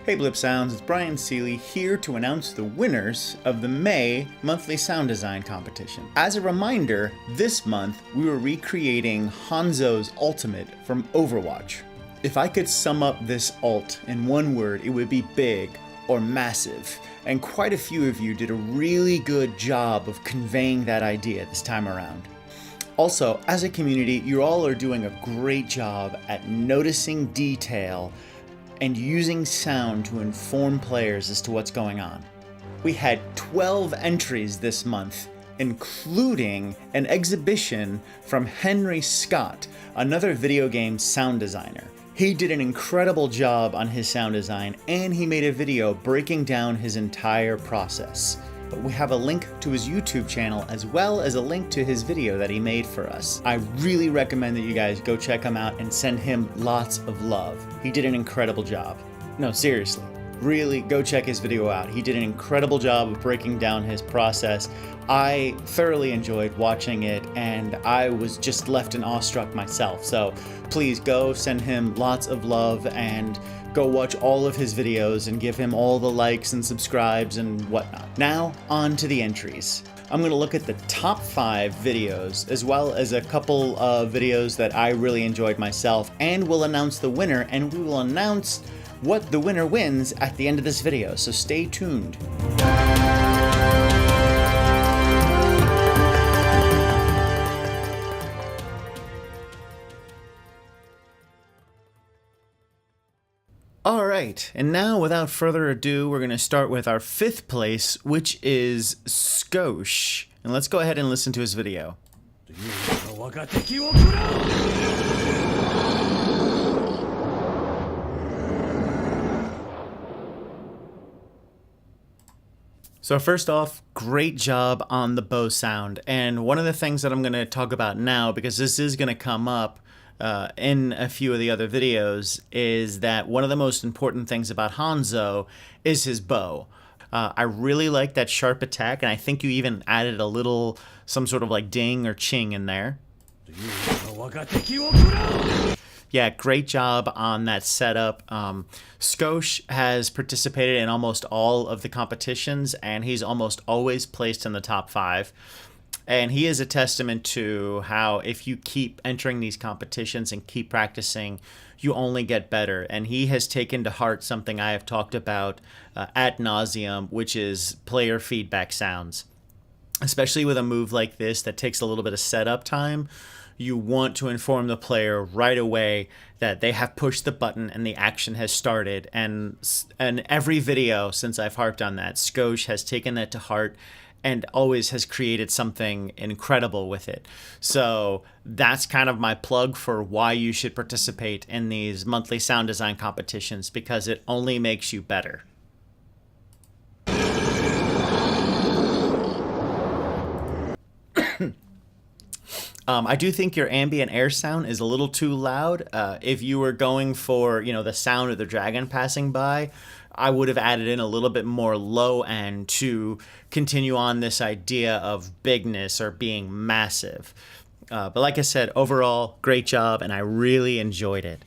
Hey Blipsounds, it's Brian Seeley here to announce the winners of the May monthly sound design competition. As a reminder, this month we were recreating Hanzo's ultimate from Overwatch. If I could sum up this ult in one word, it would be big or massive, and quite a few of you did a really good job of conveying that idea this time around. Also, as a community, you all are doing a great job at noticing detail and using sound to inform players as to what's going on. We had 12 entries this month, including an exhibition from Henry Scott, another video game sound designer. He did an incredible job on his sound design, and he made a video breaking down his entire process. But we have a link to his YouTube channel as well as a link to his video that he made for us. I really recommend that you guys go check him out and send him lots of love. He did an incredible job. No, seriously, really go check his video out. He did an incredible job of breaking down his process. I thoroughly enjoyed watching it, and I was just left in awestruck myself. So please go send him lots of love and go watch all of his videos and give him all the likes and subscribes and whatnot. Now, on to the entries. I'm going to look at the top 5 videos, as well as a couple of videos that I really enjoyed myself, and we'll announce the winner, and we will announce what the winner wins at the end of this video, so stay tuned. Alright, and now without further ado, we're going to start with our 5th place, which is Skosh. And let's go ahead and listen to his video. So first off, great job on the bow sound. And one of the things that I'm going to talk about now, because this is going to come up in a few of the other videos, is that one of the most important things about Hanzo is his bow. I really like that sharp attack, and I think you even added a little, some sort of like ding or ching in there. Yeah, great job on that setup. Skosh has participated in almost all of the competitions, and he's almost always placed in the top 5. And he is a testament to how if you keep entering these competitions and keep practicing, you only get better. And he has taken to heart something I have talked about ad nauseum, which is player feedback sounds. Especially with a move like this that takes a little bit of setup time, you want to inform the player right away that they have pushed the button and the action has started. And every video since I've harped on that, Skosh has taken that to heart and always has created something incredible with it. So that's kind of my plug for why you should participate in these monthly sound design competitions, because it only makes you better. I do think your ambient air sound is a little too loud. If you were going for, the sound of the dragon passing by, I would have added in a little bit more low end to continue on this idea of bigness or being massive. But like I said, overall, great job, and I really enjoyed it.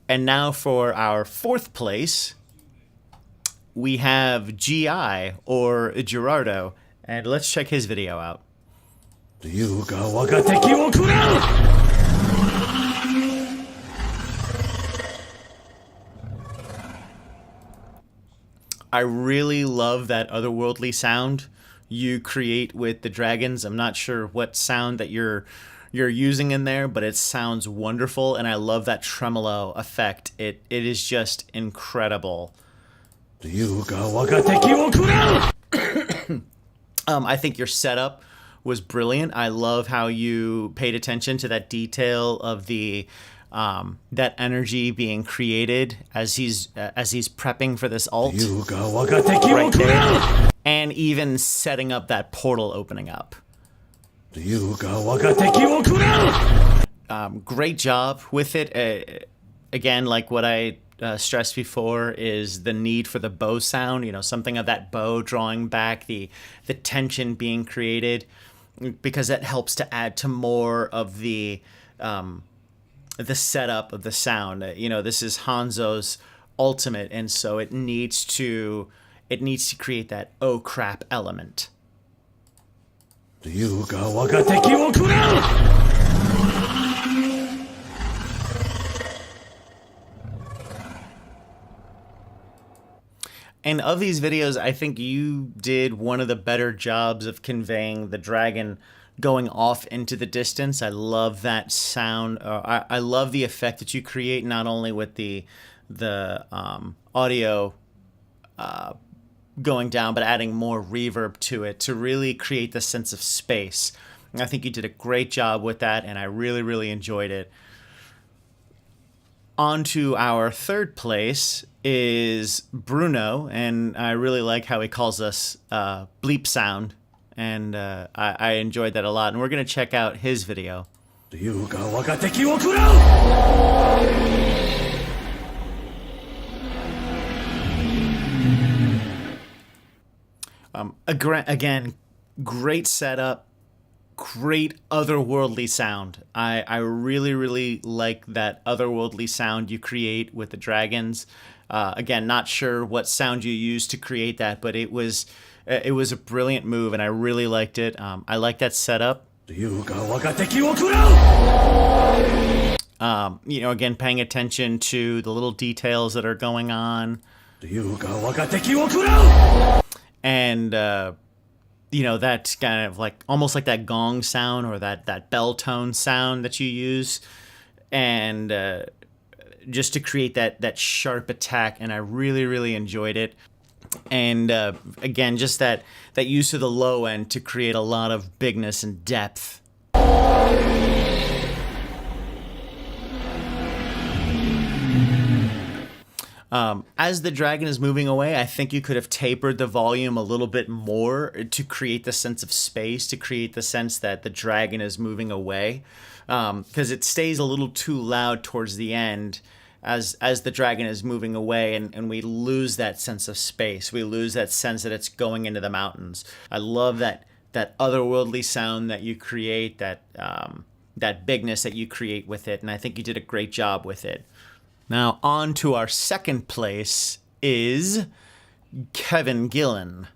And now for our 4th place, we have GI, or Gerardo, and let's check his video out. I really love that otherworldly sound you create with the dragons. I'm not sure what sound that you're using in there, but it sounds wonderful, and I love that tremolo effect. It is just incredible. I think your setup was brilliant. I love how you paid attention to that detail of the that energy being created as he's prepping for this ult right there, and even setting up that portal opening up. Great job with it. Again, like what I stressed before, is the need for the bow sound. Something of that bow drawing back, the tension being created, because that helps to add to more of the setup of the sound. This is Hanzo's ultimate, and so it needs to create that oh crap element. And of these videos, I think you did one of the better jobs of conveying the dragon going off into the distance. I love that sound. I love the effect that you create, not only with the audio going down, but adding more reverb to it to really create the sense of space. And I think you did a great job with that, and I really, really enjoyed it. On to our third place is Bruno, and I really like how he calls us Blipsounds, and I enjoyed that a lot, and we're going to check out his video. Again, great setup, great otherworldly sound. I really, really like that otherworldly sound you create with the dragons. Again, not sure what sound you used to create that, but it was a brilliant move, and I really liked it. I like that setup. Again, paying attention to the little details that are going on. And that's kind of like almost like that gong sound or that bell tone sound that you use, and just to create that sharp attack. And I really, really enjoyed it. And again, just that use of the low end to create a lot of bigness and depth. As the dragon is moving away, I think you could have tapered the volume a little bit more to create the sense of space, to create the sense that the dragon is moving away, because it stays a little too loud towards the end as the dragon is moving away, and we lose that sense of space. We lose that sense that it's going into the mountains. I love that otherworldly sound that you create, that bigness that you create with it, and I think you did a great job with it. Now, on to our second place is Kevin Gillen.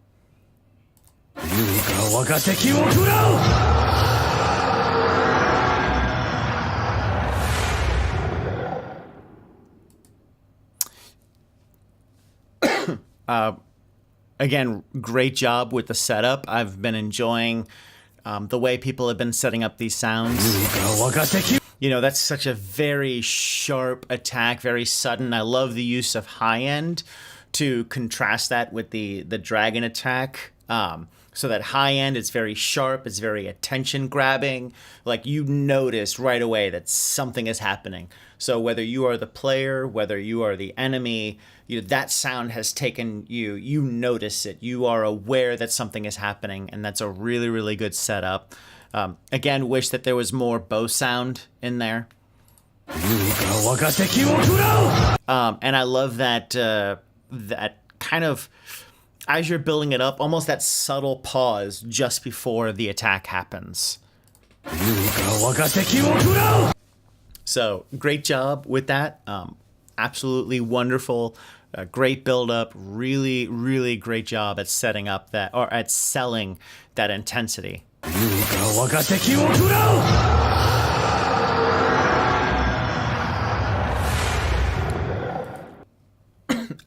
Again, great job with the setup. I've been enjoying the way people have been setting up these sounds. That's such a very sharp attack, very sudden. I love the use of high end to contrast that with the dragon attack. So that high end is very sharp, it's very attention grabbing. Like, you notice right away that something is happening. So whether you are the player, whether you are the enemy, that sound has taken you. You notice it. You are aware that something is happening, and that's a really, really good setup. Again, wish that there was more bow sound in there. And I love that kind of, as you're building it up, almost that subtle pause just before the attack happens. So, great job with that. Absolutely wonderful. Great build up. Really, really great job at setting up that, or at selling that intensity.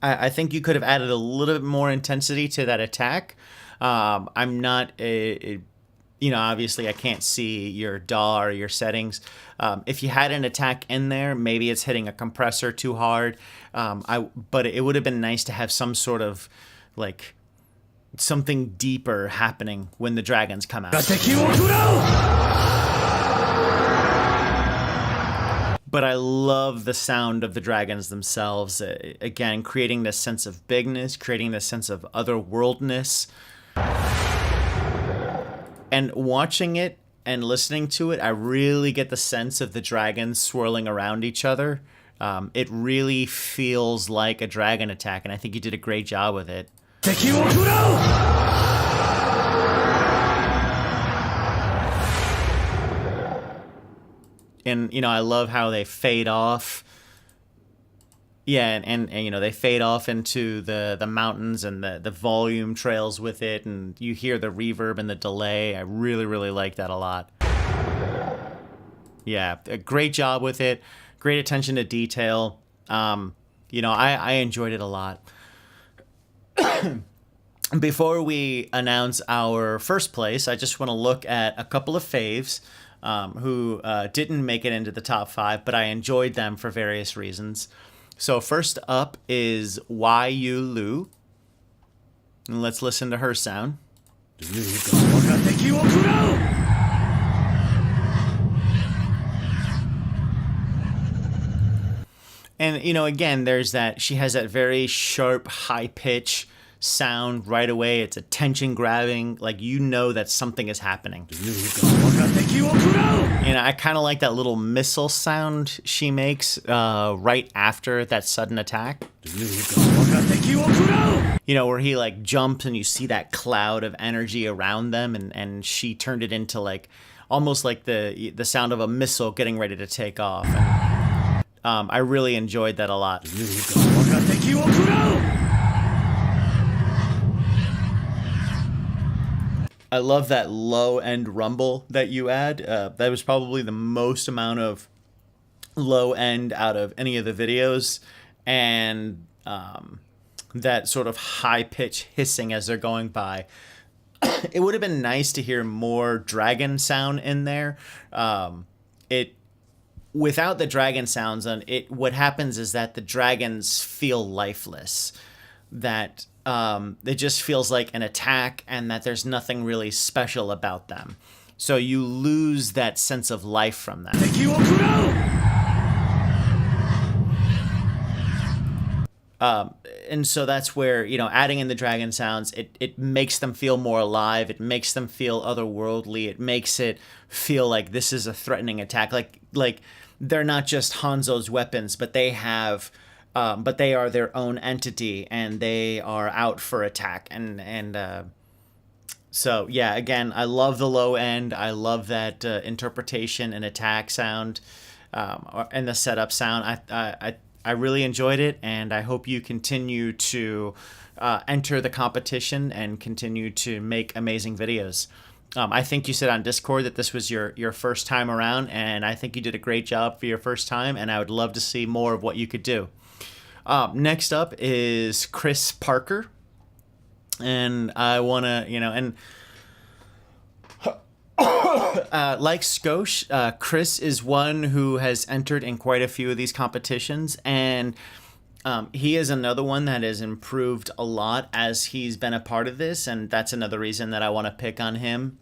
I think you could have added a little bit more intensity to that attack. I'm not obviously I can't see your DAW or your settings. If you had an attack in there, maybe it's hitting a compressor too hard. But it would have been nice to have some sort of like something deeper happening when the dragons come out. But I love the sound of the dragons themselves. Again, creating this sense of bigness, creating this sense of otherworldness. And watching it and listening to it, I really get the sense of the dragons swirling around each other. It really feels like a dragon attack, and I think you did a great job with it. And, I love how they fade off. Yeah, and you know, they fade off into the mountains, and the volume trails with it, and you hear the reverb and the delay. I really, really like that a lot. Yeah, a great job with it. Great attention to detail. You know, I enjoyed it a lot. Before we announce our first place, I just want to look at a couple of faves who didn't make it into the top 5, but I enjoyed them for various reasons. So first up is Yu Lu. And let's listen to her sound. And, you know, again, there's that, she has that very sharp, high pitch sound right away. It's attention grabbing. Like, you know that something is happening. You know, I kind of like that little missile sound she makes right after that sudden attack. You know, where he like jumps and you see that cloud of energy around them, and she turned it into like almost like the sound of a missile getting ready to take off. And, I really enjoyed that a lot. I love that low end rumble that you add. That was probably the most amount of low end out of any of the videos. And that sort of high pitch hissing as they're going by. It would have been nice to hear more dragon sound in there. Without the dragon sounds on it, what happens is that the dragons feel lifeless. That it just feels like an attack, and that there's nothing really special about them. So you lose that sense of life from them. And so that's where, you know, adding in the dragon sounds, it makes them feel more alive. It makes them feel otherworldly. It makes it feel like this is a threatening attack. Like they're not just Hanzo's weapons, but they are their own entity, and they are out for attack. So yeah, again, I love the low end. I love that interpretation and attack sound, and the setup sound. I really enjoyed it, and I hope you continue to enter the competition and continue to make amazing videos. I think you said on Discord that this was your first time around, and I think you did a great job for your first time, and I would love to see more of what you could do. Next up is Chris Parker, and I want to, you know, and like Skosh, Chris is one who has entered in quite a few of these competitions, and he is another one that has improved a lot as he's been a part of this, and that's another reason that I want to pick on him.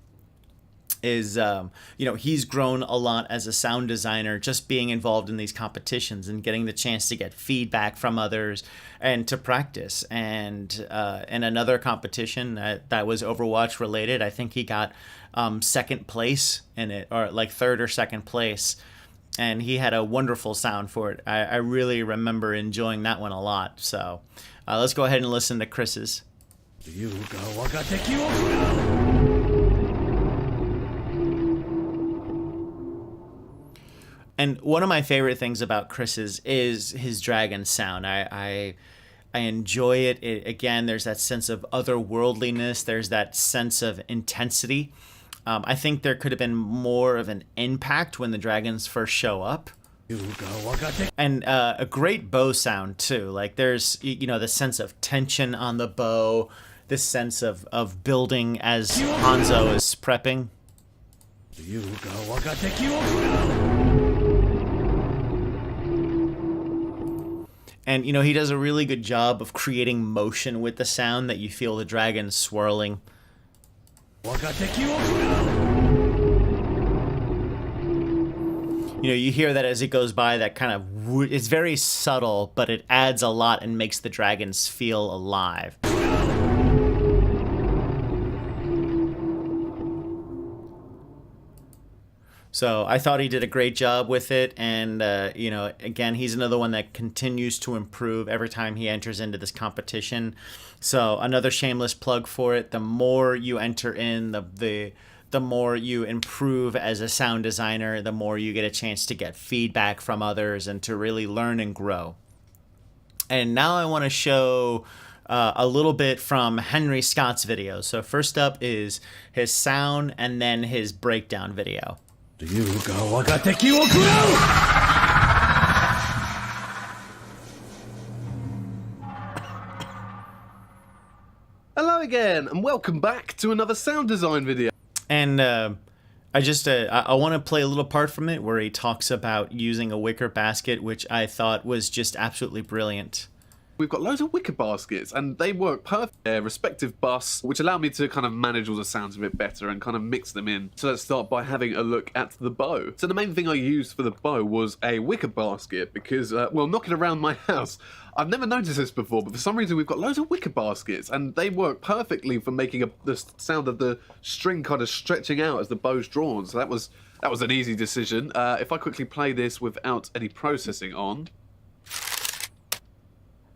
Is you know, he's grown a lot as a sound designer, just being involved in these competitions and getting the chance to get feedback from others and to practice. And in another competition that was Overwatch related, I think he got second place in it, or like third or second place, and he had a wonderful sound for it. I really remember enjoying that one a lot. So let's go ahead and listen to Chris's. And one of my favorite things about Chris's is his dragon sound. I enjoy it. Again, there's that sense of otherworldliness. There's that sense of intensity. I think there could have been more of an impact when the dragons first show up. And a great bow sound, too. Like, there's, you know, the sense of tension on the bow, this sense of building as Hanzo is prepping. And, you know, he does a really good job of creating motion with the sound, that you feel the dragon swirling. You know, you hear that as it goes by, that kind of, it's very subtle, but it adds a lot and makes the dragons feel alive. So I thought he did a great job with it, and you know, again, he's another one that continues to improve every time he enters into this competition. So another shameless plug for it. The more you enter in, the more you improve as a sound designer, the more you get a chance to get feedback from others and to really learn and grow. And now I want to show a little bit from Henry Scott's video. So first up is his sound and then his breakdown video. Hello again, and welcome back to another sound design video. And I want to play a little part from it where he talks about using a wicker basket, which I thought was just absolutely brilliant. We've got loads of wicker baskets, and they work perfect their respective bus, which allow me to kind of manage all the sounds a bit better and kind of mix them in. So let's start by having a look at the bow. So the main thing I used for the bow was a wicker basket because, well, knocking around my house, I've never noticed this before, but for some reason we've got loads of wicker baskets, and they work perfectly for making the sound of the string kind of stretching out as the bow's drawn. So that was an easy decision. If I quickly play this without any processing on,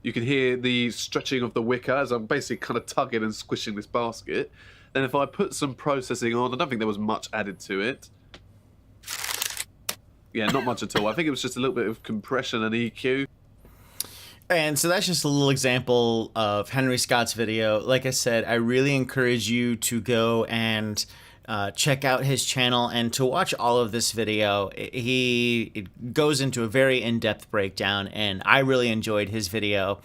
you can hear the stretching of the wicker as I'm basically kind of tugging and squishing this basket. Then if I put some processing on, I don't think there was much added to it. Yeah, not much at all. I think it was just a little bit of compression and EQ. And so that's just a little example of Henry Scott's video. Like I said, I really encourage you to go and check out his channel and to watch all of this video. It goes into a very in-depth breakdown, and I really enjoyed his video.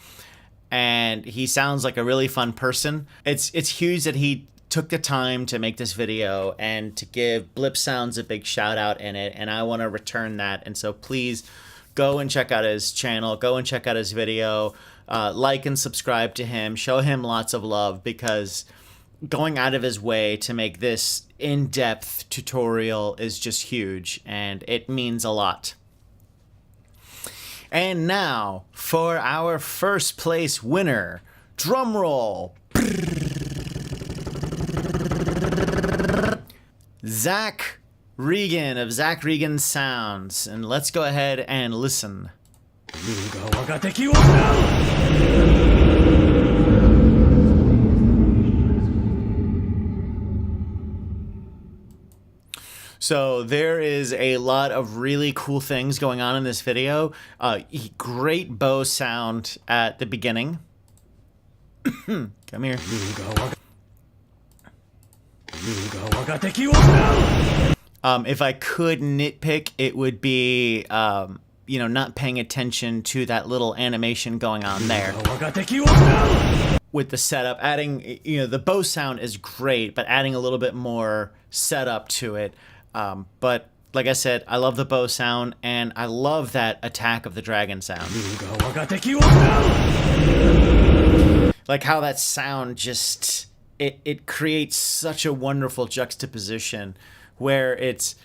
And he sounds like a really fun person. It's huge that he took the time to make this video and to give Blipsounds a big shout out in it, and I want to return that. And so please go and check out his channel, go and check out his video, like and subscribe to him, show him lots of love, because going out of his way to make this in-depth tutorial is just huge, and it means a lot. And now for our first place winner. Drum roll. Zach Regan of Zach Regan Sounds. And let's go ahead and listen. So there is a lot of really cool things going on in this video. Great bow sound at the beginning. Come here. If I could nitpick, it would be, not paying attention to that little animation going on there. With the setup, adding, the bow sound is great, but adding a little bit more setup to it. But like I said, I love the bow sound, and I love that attack of the dragon sound. Like how that sound just, it creates such a wonderful juxtaposition where it's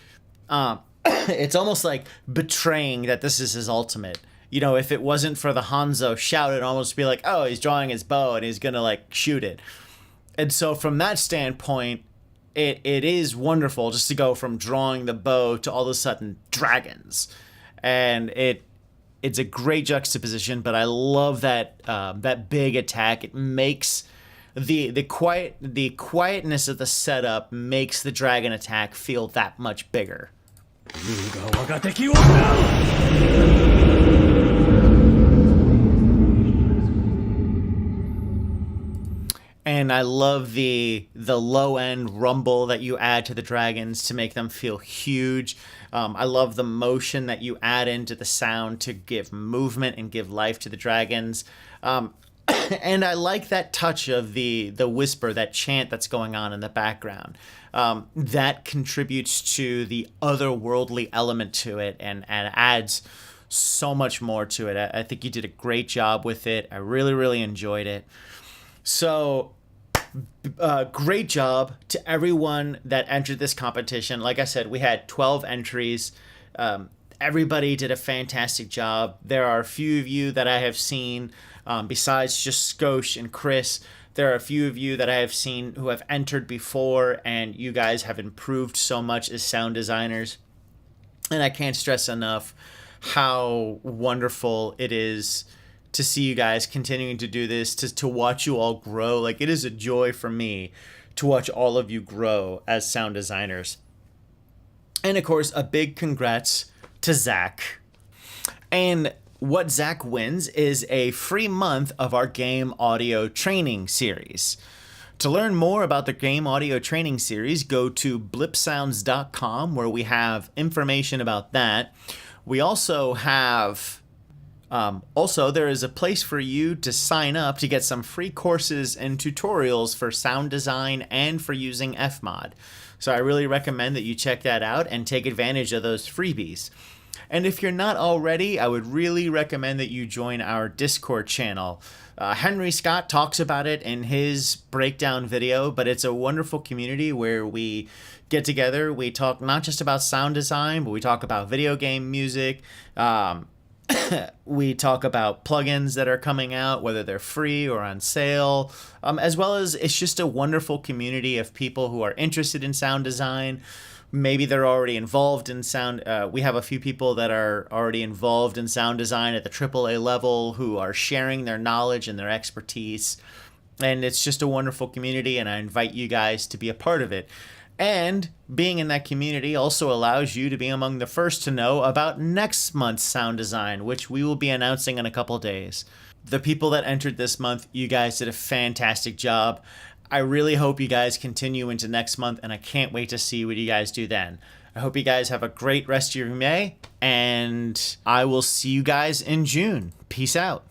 almost like betraying that this is his ultimate. If it wasn't for the Hanzo shout, it'd almost be like, oh, he's drawing his bow and he's gonna like shoot it. And so from that standpoint, it is wonderful just to go from drawing the bow to all of a sudden dragons. And it's a great juxtaposition, but I love that that big attack. It makes the quietness of the setup makes the dragon attack feel that much bigger. And I love the low end rumble that you add to the dragons to make them feel huge. I love the motion that you add into the sound to give movement and give life to the dragons. And I like that touch of the whisper, that chant that's going on in the background. That contributes to the otherworldly element to it and adds so much more to it. I think you did a great job with it. I really, really enjoyed it. So, great job to everyone that entered this competition. Like I said, we had 12 entries. Everybody did a fantastic job. There are a few of you that I have seen, besides just Skosh and Chris, there are a few of you that I have seen who have entered before, and you guys have improved so much as sound designers. And I can't stress enough how wonderful it is to see you guys continuing to do this, to watch you all grow. Like, it is a joy for me to watch all of you grow as sound designers. And of course, a big congrats to Zach. And what Zach wins is a free month of our game audio training series. To learn more about the game audio training series, go to blipsounds.com, where we have information about that. We also have there is a place for you to sign up to get some free courses and tutorials for sound design and for using Fmod. So I really recommend that you check that out and take advantage of those freebies. And if you're not already, I would really recommend that you join our Discord channel. Henry Scott talks about it in his breakdown video, but it's a wonderful community where we get together. We talk not just about sound design, but we talk about video game music. We talk about plugins that are coming out, whether they're free or on sale, as well as it's just a wonderful community of people who are interested in sound design. Maybe they're already involved in sound. We have a few people that are already involved in sound design at the AAA level who are sharing their knowledge and their expertise. And it's just a wonderful community, and I invite you guys to be a part of it. And being in that community also allows you to be among the first to know about next month's sound design, which we will be announcing in a couple days. The people that entered this month, you guys did a fantastic job. I really hope you guys continue into next month, and I can't wait to see what you guys do then. I hope you guys have a great rest of your May, and I will see you guys in June. Peace out.